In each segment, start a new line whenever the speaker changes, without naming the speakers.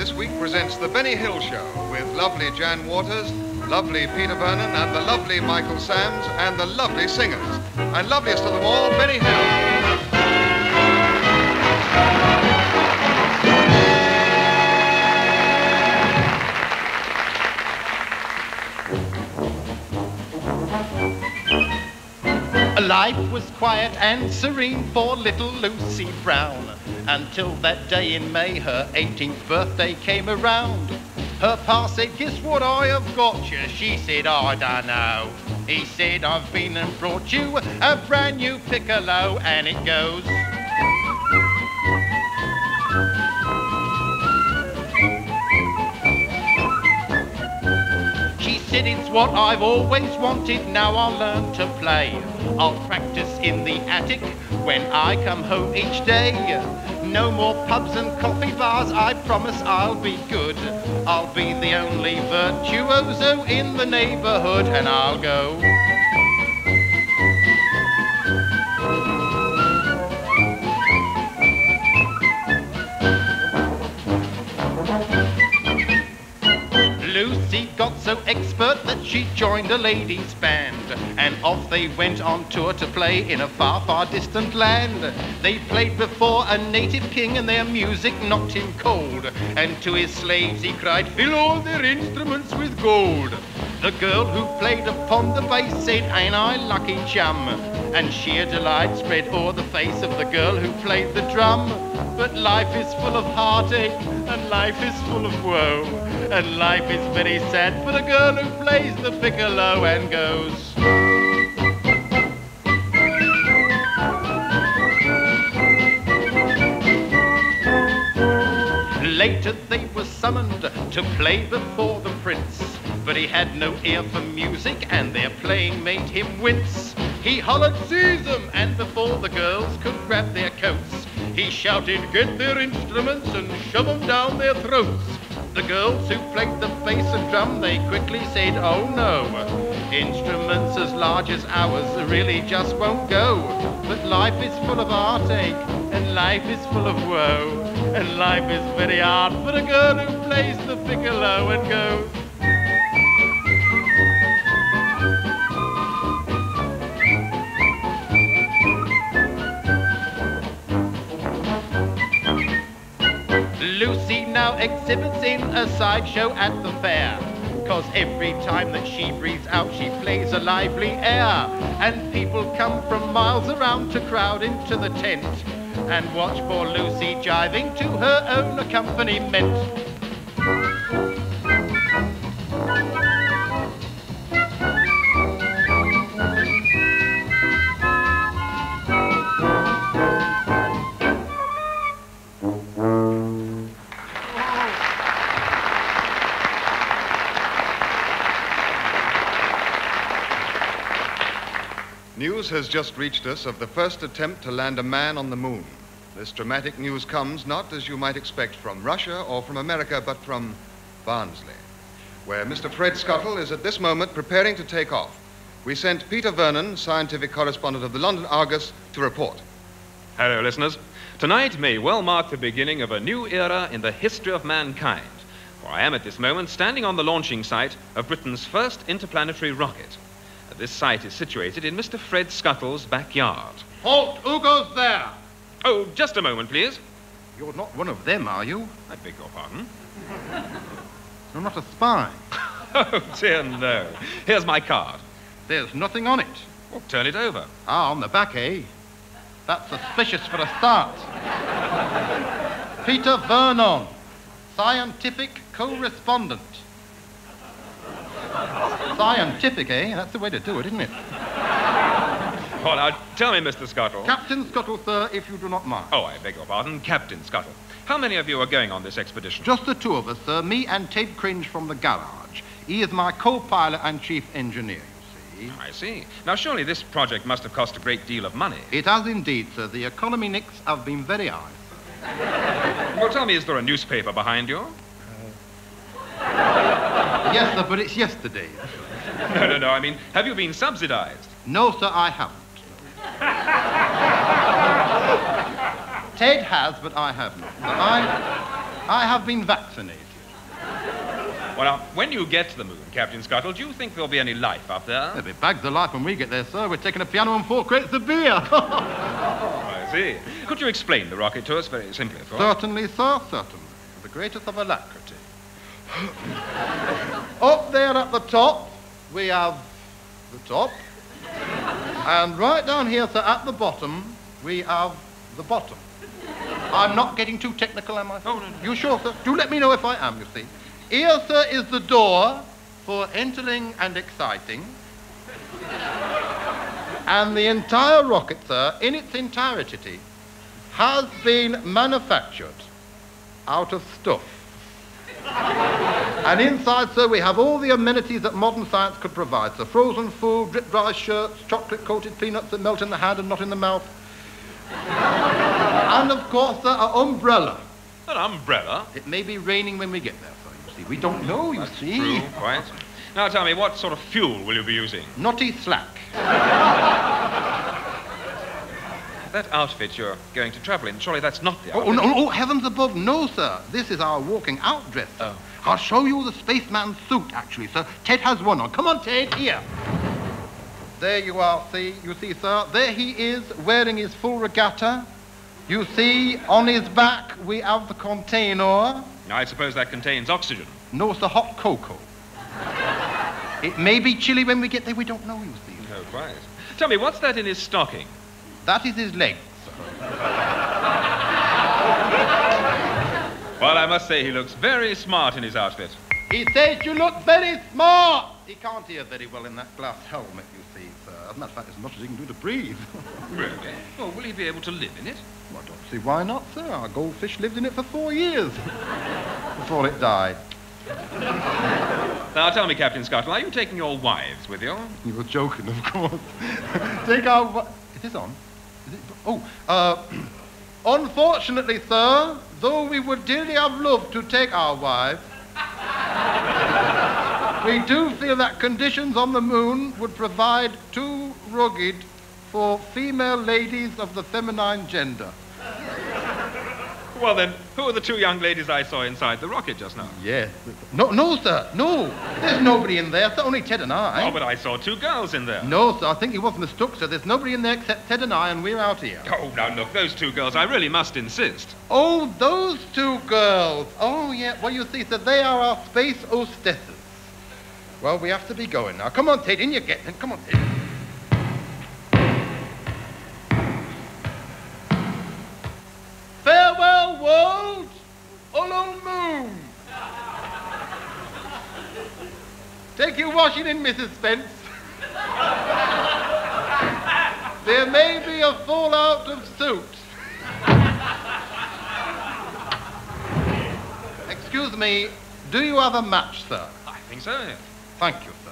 this week presents The Benny Hill Show with lovely Jan Waters, lovely Peter Vernon, and the lovely Michael Sams, and the lovely singers. And loveliest of them all, Benny Hill.
Life was quiet and serene for little Lucy Brown, until that day in May her 18th birthday came around. Her pa said, "Guess what I have got you?" She said, "I don't know." He said, "I've been and brought you a brand new Piccolo," and it goes. She said, "It's what I've always wanted, now I'll learn to play. I'll practice in the attic when I come home each day. No more pubs and coffee bars, I promise I'll be good. I'll be the only virtuoso in the neighborhood, and I'll go." Lucy got so expert that she joined a ladies' band, and off they went on tour to play in a far, far distant land. They played before a native king and their music knocked him cold, and to his slaves he cried, "Fill all their instruments with gold." The girl who played upon the bass said, "Ain't I lucky chum?" And sheer delight spread o'er the face of the girl who played the drum. But life is full of heartache, and life is full of woe, and life is very sad for the girl who plays the piccolo and goes. Later they were summoned to play before the prince, but he had no ear for music and their playing made him wince. He hollered, "Seize 'em!" and before the girls could grab their coats, he shouted, "Get their instruments and shove 'em down their throats." The girls who played the bass and drum, they quickly said, "Oh no, instruments as large as ours really just won't go." But life is full of heartache, and life is full of woe, and life is very hard for a girl who plays the piccolo and goes. Lucy now exhibits in a sideshow at the fair, 'cause every time that she breathes out she plays a lively air, and people come from miles around to crowd into the tent and watch poor Lucy jiving to her own accompaniment.
News has just reached us of the first attempt to land a man on the moon. This dramatic news comes not, as you might expect, from Russia or from America, but from Barnsley, where Mr. Fred Scuttle is at this moment preparing to take off. We sent Peter Vernon, scientific correspondent of the London Argus, to report.
Hello, listeners. Tonight may well mark the beginning of a new era in the history of mankind, for I am at this moment standing on the launching site of Britain's first interplanetary rocket. This site is situated in Mr. Fred Scuttle's backyard.
Halt! Who goes there?
Oh, just a moment, please.
You're not one of them, are you?
I beg your pardon?
You're not a spy.
Oh, dear, no. Here's my card.
There's nothing on it.
Well, turn it over.
Ah, on the back, eh? That's suspicious for a start. Peter Vernon, scientific correspondent. Scientific, eh? That's the way to do it, isn't it?
Well, now, tell me, Mr. Scuttle.
Captain Scuttle, sir, if you do not mind.
Oh, I beg your pardon, Captain Scuttle. How many of you are going on this expedition?
Just the two of us, sir, me and Ted Cringe from the garage. He is my co-pilot and chief engineer, you see.
I see. Now, surely this project must have cost a great deal of money.
It has indeed, sir. The economy nicks have been very high.
Well, tell me, is there a newspaper behind you?
Yes, sir, but it's yesterday.
No, I mean, have you been subsidized?
No, sir, I haven't. Ted has, but I haven't.
I have been vaccinated.
Well, now, when you get to the moon, Captain Scuttle, do you think there'll be any life up there?
There'll be bags of life when we get there, sir. We're taking a piano and 4 crates of beer.
I see. Could you explain the rocket to us very simply, of course?
Certainly, sir, certainly. With the greatest of alacrity. Up there at the top, we have the top. And right down here, sir, at the bottom, we have the bottom. I'm not getting too technical, am I?
Oh, no.
You sure, sir? Do let me know if I am, you see. Here, sir, is the door for entering and exciting. And the entire rocket, sir, in its entirety, has been manufactured out of stuff. And inside, sir, we have all the amenities that modern science could provide. So frozen food, drip-dry shirts, chocolate-coated peanuts that melt in the hand and not in the mouth. And, of course, sir, an umbrella.
An umbrella?
It may be raining when we get there, sir, you see. We don't know, you see.
True, quite. Now, tell me, what sort of fuel will you be using?
Knotty slack.
That outfit you're going to travel in, surely that's not the outfit.
Oh, no, oh, heavens above, no, sir. This is our walking out dress, sir.
Oh.
I'll show you the spaceman's suit, actually, sir. Ted has one on. Come on, Ted, here. There you are, see, you see, sir. There he is, wearing his full regatta. You see, on his back, we have the container.
I suppose that contains oxygen.
No, sir, hot cocoa. It may be chilly when we get there, we don't know, you see.
No, quite. Tell me, what's that in his stocking?
That is his leg, sir.
Well, I must say he looks very smart in his outfit.
He says you look very smart. He can't hear very well in that glass helmet, you see, sir. As a matter of fact, as much as he can do to breathe.
Really? Well, will he be able to live in it?
Well, I don't see why not, sir. Our goldfish lived in it for 4 years before it died.
Now, tell me, Captain Scuttle, are you taking your wives with you?
You were joking, of course. Take our... Is this on? Is it... Oh, unfortunately, sir, though we would dearly have loved to take our wives, we do feel that conditions on the moon would provide too rugged for female ladies of the feminine gender.
Well, then, who are the 2 young ladies I saw inside the rocket just now?
Yes. No, sir, no. There's nobody in there, sir, only Ted and I.
Oh, but I saw 2 girls in there.
No, sir, I think he was mistook, sir. There's nobody in there except Ted and I, and we're out here.
Oh, now, look, those 2 girls, I really must insist.
Oh, those 2 girls. Oh, yeah, well, you see, sir, they are our space hostesses. Well, we have to be going now. Come on, Ted, in you get. Come on, Ted. Farewell, world. Hello, moon. Take your washing in, Mrs. Spence. There may be a fallout of suit. Excuse me, do you have a match, sir?
I think so, yes.
Thank you, sir.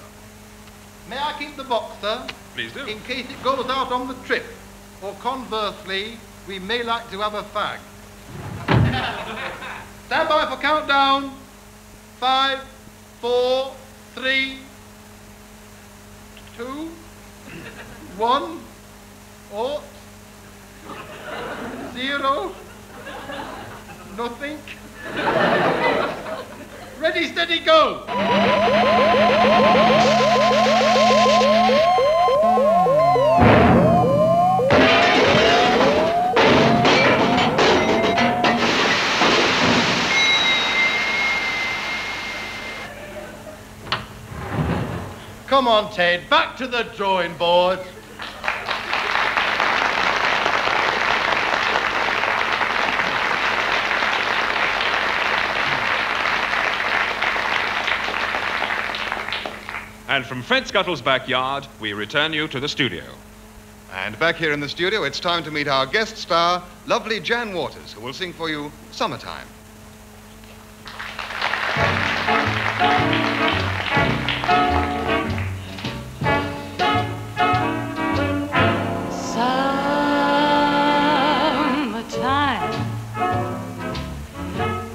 May I keep the box, sir?
Please do.
In case it goes out on the trip. Or conversely, we may like to have a fag. Stand by for countdown. 5, 4, 3, 2, 1, 0, nothing. Ready, steady, go! Come on, Ted, back to the drawing board.
And from Fred Scuttle's backyard, we return you to the studio.
And back here in the studio, it's time to meet our guest star, lovely Jan Waters, who will sing for you Summertime.
Summertime,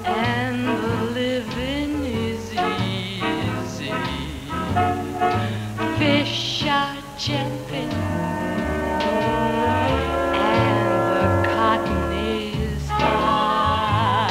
and the living is easy. Fish are jumping, and the cotton is high.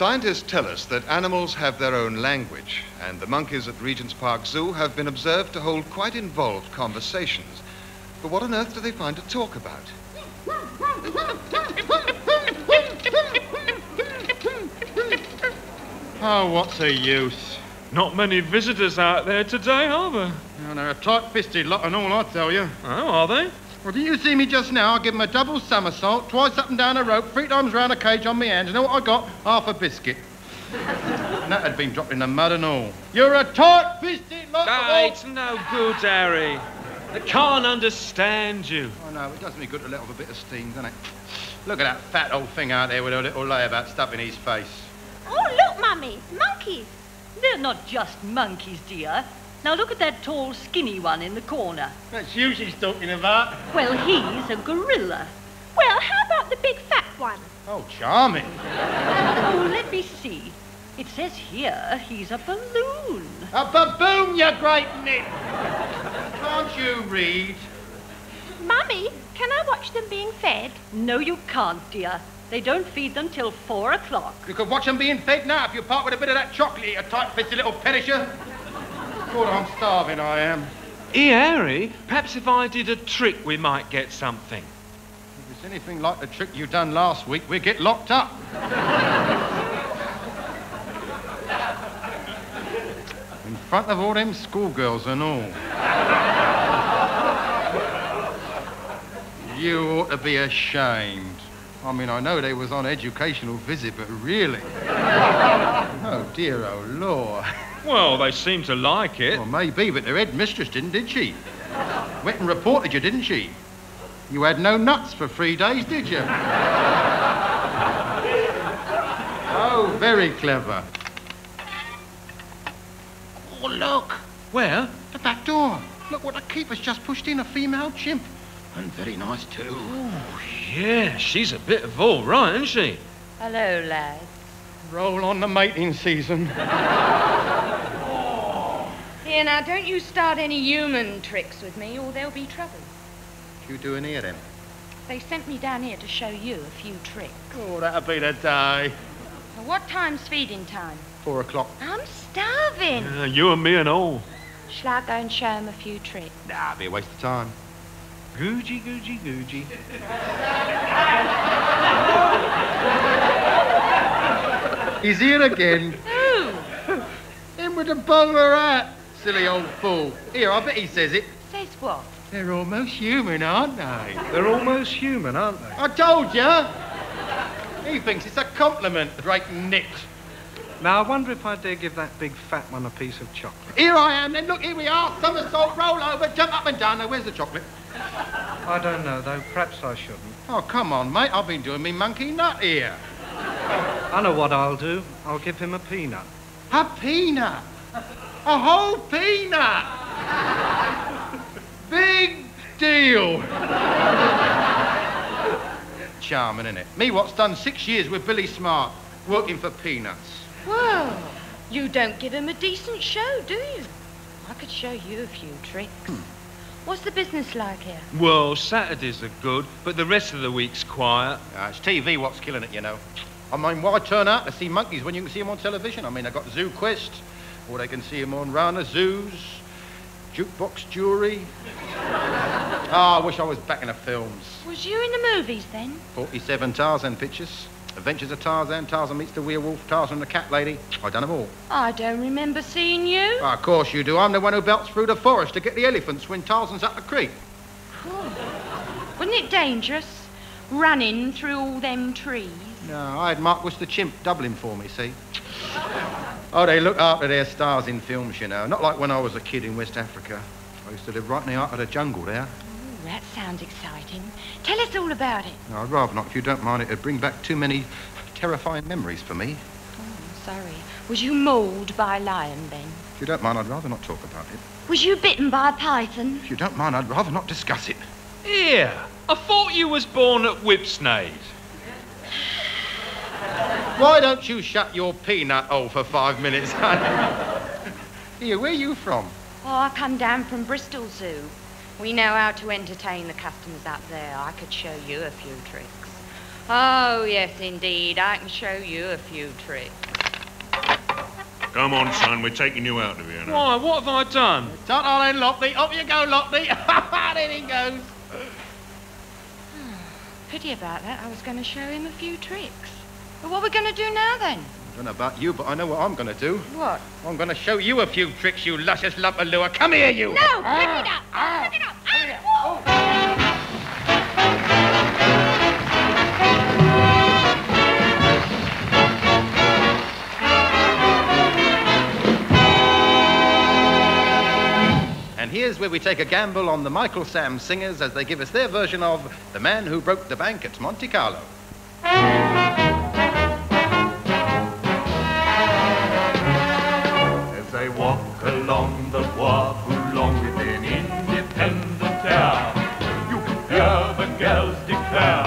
Scientists tell us that animals have their own language, and the monkeys at Regent's Park Zoo have been observed to hold quite involved conversations. But what on earth do they find to talk about?
Oh, what's the use?
Not many visitors out there today, are there?
Oh, they're a tight-fisted lot and all, I tell you.
Oh, are they?
Well, didn't you see me just now? I give them a double somersault, twice up and down a rope, 3 times round a cage on my hands. You know what I got? Half a biscuit. And that had been dropped in the mud and all. You're a tight-fisted lot of all...
It's no good, Harry. They can't understand you.
I know, it does me good to let off a bit of steam, doesn't it? Look at that fat old thing out there with her little layabout stuff in his face.
Oh, look, Mummy, monkeys.
They're not just monkeys, dear. Now look at that tall, skinny one in the corner.
That's you she's talking about.
Well, he's a gorilla.
Well, how about the big fat one?
Oh, charming.
Oh, let me see. It says here he's a balloon.
A baboon, you great nit! Can't you read?
Mummy, can I watch them being fed?
No, you can't, dear. They don't feed them till 4 o'clock.
You could watch them being fed now if you part with a bit of that chocolate, you tight-fisted little perisher. God, I'm starving, I am.
Here, Harry, perhaps if I did a trick, we might get something.
If it's anything like the trick you done last week, we'll get locked up. In front of all them schoolgirls and all. You ought to be ashamed. I mean, I know they was on educational visit, but really? Oh, dear, oh, Lord.
Well, they seem to like it.
Well, maybe, but their headmistress didn't, did she? Went and reported you, didn't she? You had no nuts for 3 days, did you? Oh, very clever. Oh, look.
Where?
The back door. Look what the keeper's just pushed in, a female chimp. And very nice, too.
Oh, yeah, she's a bit of all right, isn't she?
Hello, lads.
Roll on the mating season.
Here, now, don't you start any human tricks with me, or there'll be trouble.
What you doing here, then?
They sent me down here to show you a few tricks.
Oh, that'll be the day.
Now, what time's feeding time?
4 o'clock.
I'm starving.
You and me and all.
Shall I go and show him a few tricks?
Nah, it'll be a waste of time.
Googie, googie, googie.
He's here again.
Who?
Him with the bowler hat. Silly old fool. Here, I bet he says it.
Says what?
They're almost human, aren't they?
They're almost human, aren't they?
I told you. He thinks it's a compliment, the great nit.
Now, I wonder if I dare give that big fat one a piece of chocolate.
Here I am, then. Look, here we are. Somersault, roll over, jump up and down. Now, where's the chocolate?
I don't know, though. Perhaps I shouldn't.
Oh, come on, mate. I've been doing me monkey nut here.
I know what I'll do. I'll give him a peanut.
A peanut. A whole peanut. Big deal. Charming, isn't it? Me, what's done 6 years with Billy Smart, working for peanuts.
Well, you don't give him a decent show, do you? I could show you a few tricks. What's the business like here?
Well, Saturdays are good, but the rest of the week's quiet.
It's TV what's killing it, you know. I mean, why turn out to see monkeys when you can see them on television? I mean, they've got Zoo Quest, or they can see them on Rana Zoos, Jukebox Jury. I wish I was back in the films.
Was you in the movies, then?
47 Tarzan pictures. Adventures of Tarzan, Tarzan meets the werewolf, Tarzan and the cat lady. I've done them all.
I don't remember seeing you.
Of course you do. I'm the one who belts through the forest to get the elephants when Tarzan's up the creek.
Oh. Wasn't it dangerous, running through all them trees?
No, I had Mark the chimp doubling for me, see? Oh, they look after their stars in films, you know. Not like when I was a kid in West Africa. I used to live right in the heart of the jungle there.
Oh, that sounds exciting. Tell us all about it.
No, I'd rather not, if you don't mind. It'd bring back too many terrifying memories for me.
Oh, I'm sorry. Was you mauled by a lion, then?
If you don't mind, I'd rather not talk about it.
Was you bitten by a python?
If you don't mind, I'd rather not discuss it.
Here, I thought you was born at Whipsnade.
Why don't you shut your peanut hole for 5 minutes, honey? Here, where are you from?
Oh, I come down from Bristol Zoo. We know how to entertain the customers up there. I could show you a few tricks. Oh, yes, indeed. I can show you a few tricks.
Come on, son, we're taking you out of here now.
Why, what have I done?
Start on in, Lockley. Up you go, Lockley. There he goes.
Pity about that. I was going to show him a few tricks. But what are we going to do now, then?
I don't know about you, but I know what I'm going to do.
What?
I'm going to show you a few tricks, you luscious lump of lure. Come here, you.
No, pick it up. Pick it up.
And here's where we take a gamble on the Michael Sam singers as they give us their version of The Man Who Broke the Bank at Monte Carlo.
As I walk along the Bois Boulogne within independent air, you can hear the girls declare,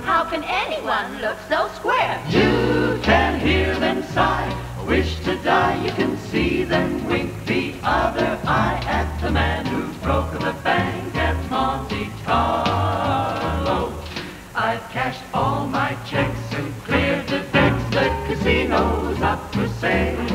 How can anyone look so square?
you can hear them sigh, wish to die, you can see them wink the other eye at the man who broke the bank at Monte Carlo. I've cashed all my checks and cleared the decks, the casino's up for sale.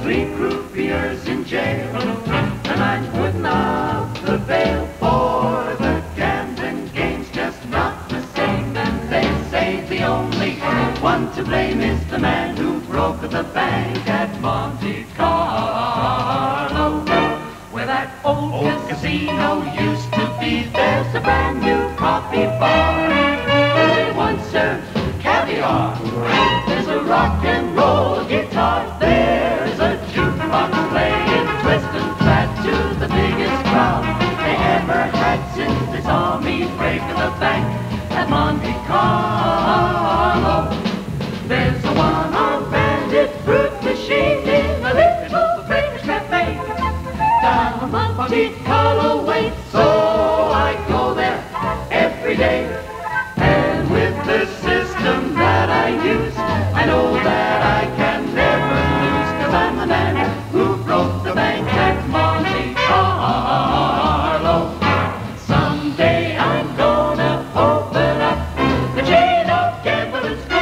3 croupiers in jail, and I'm putting up the bail for the gambling game's just not the same. And they say the only one to blame is the man who broke the bank at Monte Carlo. Where that old casino used to be, there's a brand new coffee bar. They once served caviar. There's a rock and roll guitar. There's a jukebox playing twist and fat to the biggest crowd they ever had since they saw me break the bank at Monte Carlo. There's a one-armed bandit fruit machine in a little British cafe down Monte Carlo way, so I go there every day. And with the system that I use, I know that I can never lose, 'cause I'm the man who broke the bank at Monte Carlo. Someday I'm gonna open up the chain of gambling school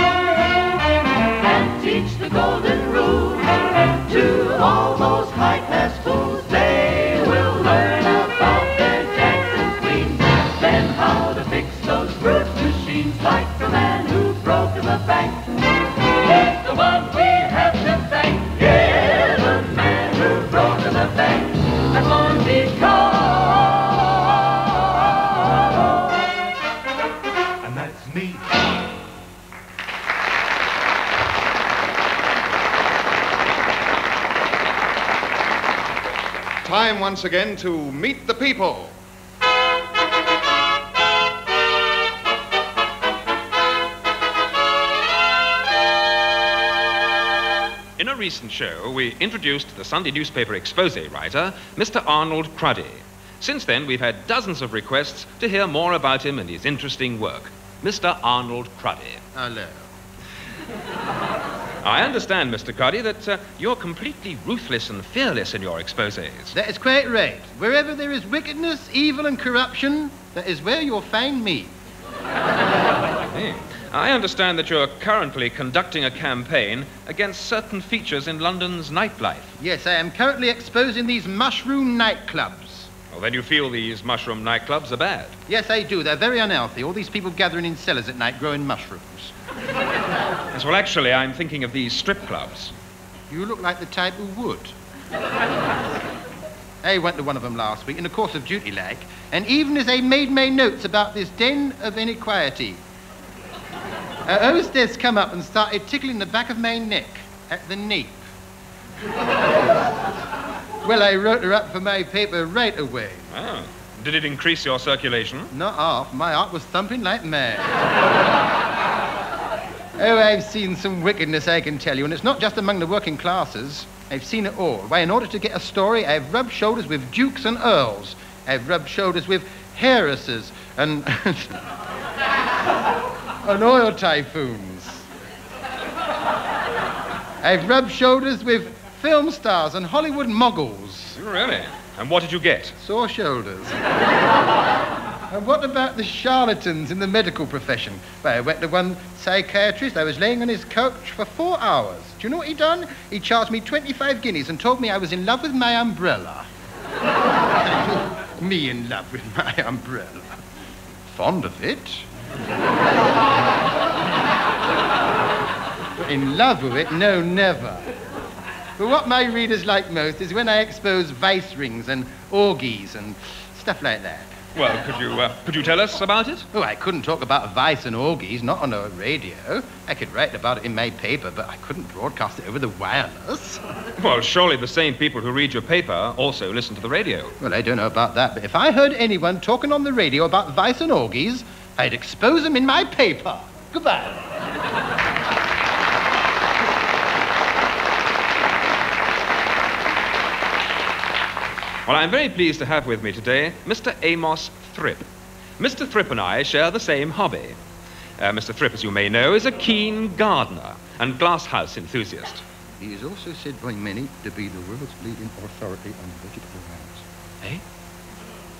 and teach the golden rule to all those high-class fools. They will learn about their jacks and queens, then how to fix those fruit machines, like the man who broke the bank. He's the one we have to thank. Yeah, the man who broke the bank at Monte Carlo. And that's me.
Time once again to meet the people.
In a recent show, we introduced the Sunday newspaper expose writer, Mr. Arnold Cruddy. Since then, we've had dozens of requests to hear more about him and his interesting work. Mr. Arnold Cruddy.
Hello.
I understand, Mr. Cruddy, that you're completely ruthless and fearless in your exposés.
That is quite right. Wherever there is wickedness, evil, and corruption, that is where you'll find me.
Hey. I understand that you're currently conducting a campaign against certain features in London's nightlife.
Yes, I am currently exposing these mushroom nightclubs.
Well, then you feel these mushroom nightclubs are bad.
Yes, I do. They're very unhealthy. All these people gathering in cellars at night growing mushrooms.
Yes, well, actually, I'm thinking of these strip clubs.
You look like the type who would. I went to one of them last week in the course of duty, like, and even as I made my notes about this den of inequality, a hostess come up and started tickling the back of my neck at the nape. Well, I wrote her up for my paper right away.
Oh. Did it increase your circulation?
Not half. My heart was thumping like mad. Oh, I've seen some wickedness, I can tell you, and it's not just among the working classes. I've seen it all. Why, in order to get a story, I've rubbed shoulders with dukes and earls. I've rubbed shoulders with heiresses and and oil typhoons. I've rubbed shoulders with film stars and Hollywood moguls.
Really? And what did you get?
Sore shoulders. And what about the charlatans in the medical profession? Well, I went to one psychiatrist. I was laying on his couch for 4 hours. Do you know what he done? He charged me 25 guineas and told me I was in love with my umbrella. Me in love with my umbrella. Fond of it. In love with it? No, never. But what my readers like most is when I expose vice rings and orgies and stuff like that.
Well, could you tell us about it?
Oh, I couldn't talk about vice and orgies, not on a radio. I could write about it in my paper, but I couldn't broadcast it over the wireless.
Well, surely the same people who read your paper also listen to the radio.
Well, I don't know about that, but if I heard anyone talking on the radio about vice and orgies, I'd expose them in my paper. Goodbye.
Well, I'm very pleased to have with me today Mr. Amos Thrip. Mr. Thrip and I share the same hobby. Mr. Thrip, as you may know, is a keen gardener and glasshouse enthusiast.
He is also said by many to be the world's leading authority on vegetable matters.
Eh?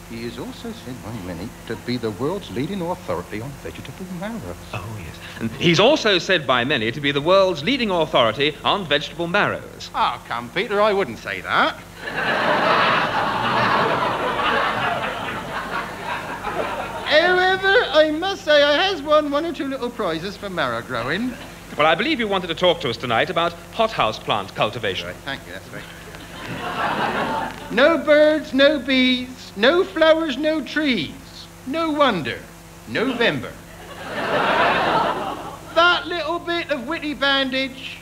He is also said by many to be the world's leading authority on vegetable marrows.
Oh, yes. And he's also said by many to be the world's leading authority on vegetable marrows.
Oh, come, Peter, I wouldn't say that. However, I must say I has won 1 or 2 little prizes for marrow growing.
Well, I believe you wanted to talk to us tonight about hothouse plant cultivation.
Right, thank you, that's right. No birds, no bees, no flowers, no trees. No wonder. November. That little bit of witty bandage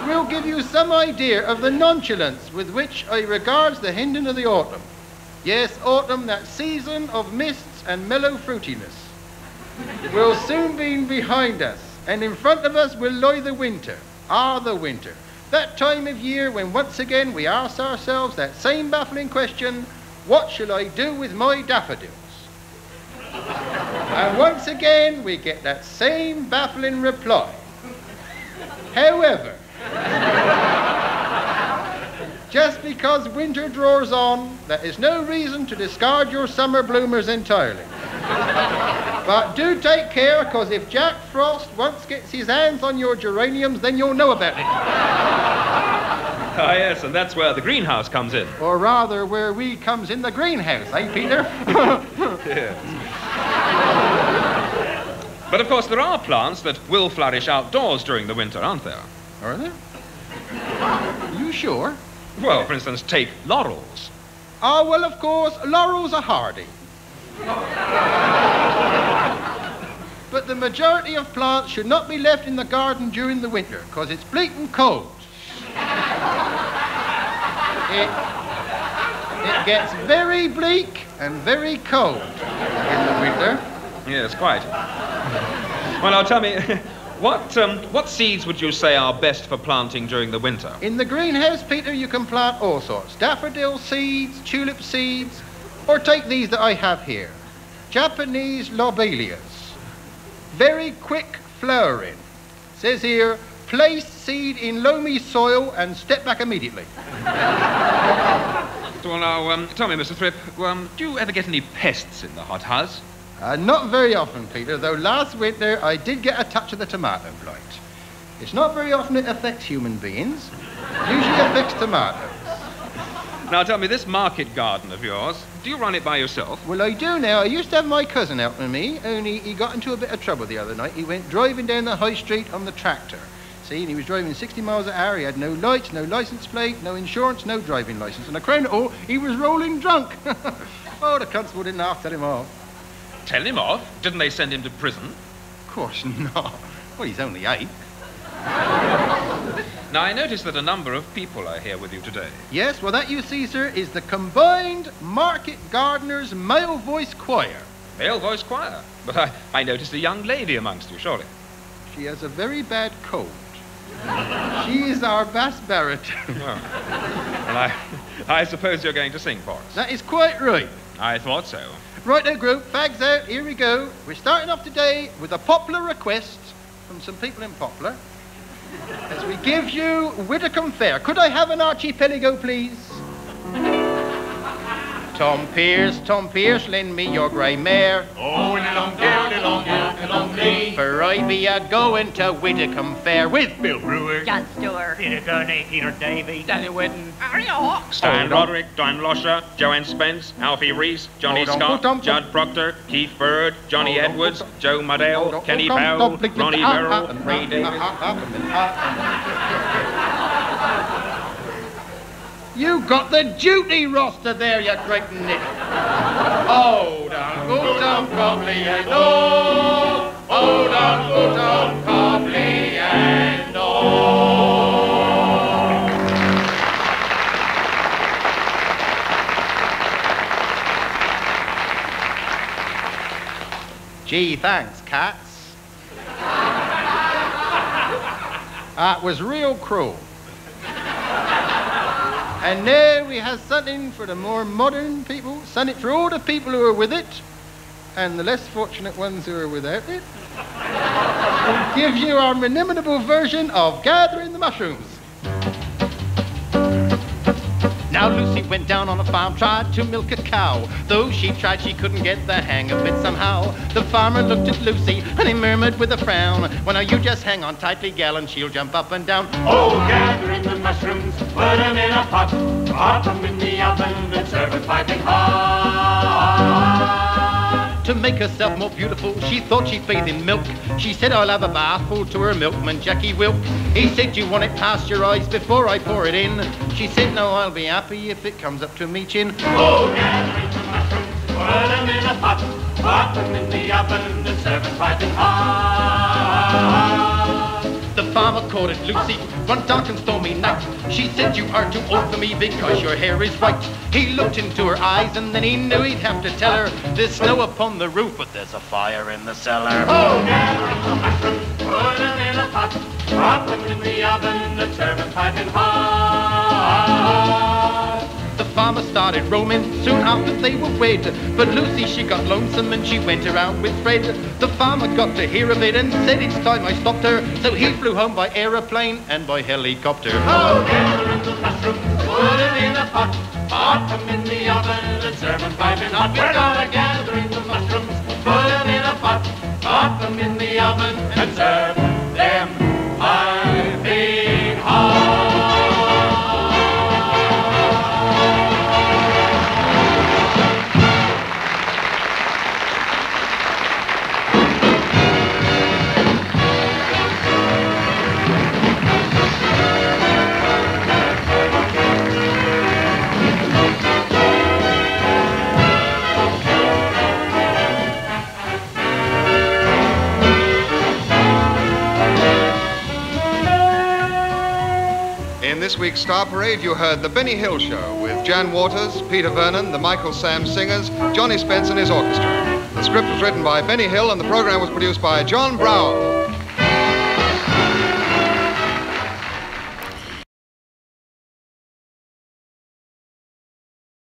will give you some idea of the nonchalance with which I regards the hinding of the autumn. Yes, autumn, that season of mists and mellow fruitiness, will soon be behind us, and in front of us will lie the winter. Ah, the winter. That time of year when once again we ask ourselves that same baffling question, what shall I do with my daffodils? And once again we get that same baffling reply. However, just because winter draws on, that is no reason to discard your summer bloomers entirely. But do take care, because if Jack Frost once gets his hands on your geraniums, then you'll know about it.
Ah, yes, and that's where the greenhouse comes in.
Or rather, where we comes in the greenhouse, eh, Peter?
Yes. But of course, there are plants that will flourish outdoors during the winter, aren't there?
Are there? You sure?
Well, for instance, take laurels.
Oh, well, of course, laurels are hardy. But the majority of plants should not be left in the garden during the winter, because it's bleak and cold. It gets very bleak and very cold in the winter.
Yes, quite. Well, now tell me, what seeds would you say are best for planting during the winter?
In the greenhouse, Peter, you can plant all sorts. Daffodil seeds, tulip seeds, or take these that I have here. Japanese lobelias. Very quick flowering. Says here, place seed in loamy soil and step back immediately.
Well, now, tell me, Mr. Thrip, do you ever get any pests in the hothouse?
Not very often, Peter, though last winter I did get a touch of the tomato blight. It's not very often it affects human beings. It usually affects tomatoes.
Now, tell me, this market garden of yours, do you run it by yourself?
Well, I do now. I used to have my cousin helping me, only he got into a bit of trouble the other night. He went driving down the high street on the tractor. See, and he was driving 60 miles an hour. He had no lights, no license plate, no insurance, no driving license. And to crown it all, he was rolling drunk. Oh, the constable didn't half tell him off.
Tell him off? Didn't they send him to prison?
Of course not. Well, he's only 8.
Now, I notice that a number of people are here with you today.
Yes, well, that, you see, sir, is the combined Market Gardeners Male Voice Choir.
Male voice choir? But I noticed a young lady amongst you, surely.
She has a very bad cold. She is our bass baritone.
Oh. Well, I suppose you're going to sing for us.
That is quite right.
I thought so.
Right now, group, fags out, here we go. We're starting off today with a popular request from some people in Poplar as we give you Widdicombe Fair. Could I have an archipelago, please? Tom Pierce, lend me your grey mare.
Oh, long Lee.
For I be a-going to Widdicombe Fair with
Bill Brewer,
John Stewart,
Peter Gurney, Peter Davy,
Danny Whitten,
Harry Hawk,
Stan Roderick, Don Losher, Joanne Spence, Alfie Reese, Johnny Scott, Judd Proctor, Keith Bird, Johnny Edwards, Joe Muddell, Kenny Powell, Ronnie Merrill, Ray Davis.
You got the duty roster there, you great nit. Hold on, good on Copley and all. Hold on, good on Copley and all. Gee, thanks, cats. That was real cruel. And now we have something for the more modern people, something for all the people who are with it, and the less fortunate ones who are without it. We'll give you our inimitable version of Gathering the Mushrooms. Now Lucy went down on a farm, tried to milk a cow. Though she tried, she couldn't get the hang of it somehow. The farmer looked at Lucy and he murmured with a frown, "Well, now you just hang on tightly, gal, and she'll jump up and down."
Oh, gathering the mushrooms, put 'em in a pot, pop 'em in the oven and serve 'em piping hot.
To make herself more beautiful, she thought she'd bathe in milk. She said, "I'll have a bathful," to her milkman, Jackie Wilk. He said, "You want it past your eyes before I pour it in?" She said, "No, I'll be happy if it comes up to me chin."
Oh, gathering the mushrooms, put 'em in a pot, pop 'em in the oven and serve 'em piping hot.
The farmer courted Lucy one dark and stormy night. She said, "You are too old for me because your hair is white." He looked into her eyes and then he knew he'd have to tell her, "There's snow upon the roof, but there's a fire in the cellar."
Oh, gathering the mushrooms, put 'em in a pot, pop 'em in the oven and serve 'em piping hot.
The farmer started roaming soon after they were wed, but Lucy, she got lonesome and she went around with Fred. The farmer got to hear of it and said, "It's time I stopped her," so he flew home by aeroplane and by helicopter.
Oh, gathering the mushrooms, put 'em in a pot, pop 'em in the oven and serve 'em piping hot. We're gonna gathering the mushrooms, put 'em in a pot, pop 'em in the oven and serve them piping hot.
In this week's Star Parade, you heard The Benny Hill Show with Jan Waters, Peter Vernon, the Michael Sam Singers, Johnnie Spence and his orchestra. The script was written by Benny Hill and the program was produced by John Browell.